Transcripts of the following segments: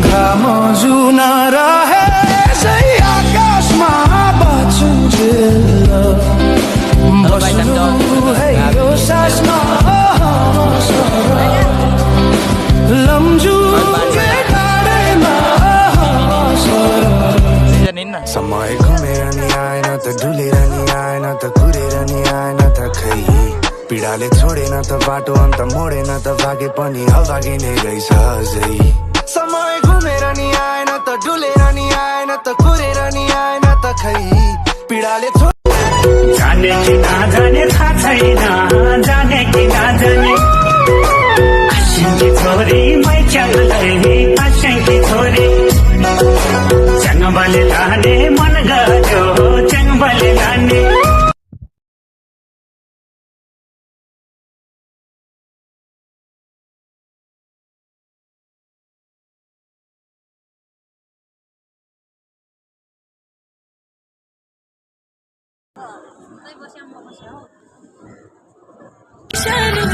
घाम जुन रहे सही आकाशमा बाँचुन्जेल बस्नु है यो सासमा लम्जुके डाँडैमा समय घुमेर नि आएन त डुलेर नि आएन त कुरेर नि आएन त खै पीडाले छोडेन त बाटो अन्त मोडेन त भागे पनि अभागे नै रहेछ अझै समय घुमेर नि आएन त डुलेर नि आएन त कुरेर नि आएन त खै पीडाले जाने कि नजाने थाहा छैन जाने कि नजाने आशिकी छोरी मै च्याङ्गले आशिकी छोरी च्याङ्गले लाने मन गर्यो च्याङ्गले लाने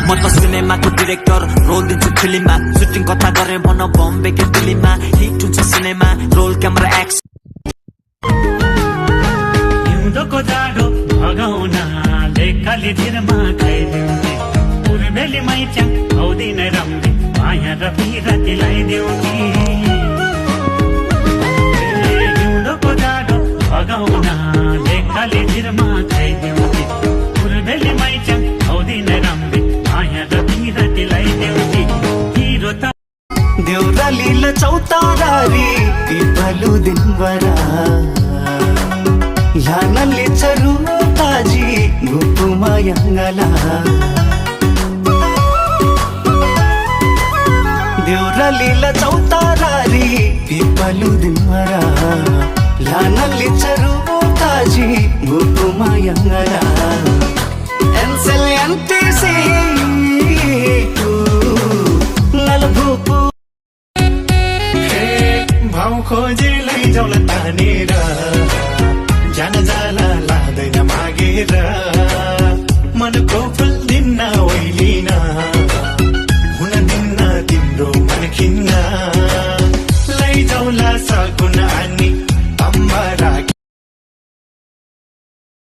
म त सिनेमाको डिरेक्टर रोल दिन्छु फिल्ममा सुटिङ कथा गरे भन बम्बेको दिल्लीमा हिट हुन्छ सिनेमा रोल क्यामेरा एक्सन हिउँदोको जाडो भगाउन लेकाली धिरमा खाइदिउने पूर्वेली मैच्याङ आउँदिन रम्दी माया र पिराती लगाइदेउने हिउँदोको जाडो भगाउन लेकाली धिरमा खाइदिउने पूर्वेली मैच्याङ आउँदिन रम्दी माया र पिराती लगाइदेउने हिरो त देउरालीला चौतारी पिपलु दिनबरा लानले चरु ताजी गुपुमा यङ्गला देउरालीला चौतारी पिपलु दिनबरा लानले चरु ताजी गुपुमा यङ्गला एन्सेलियन्टेसी नलभुपु भाउ खोजेलाई जाउला तानेर जान जाला लादैन मागेर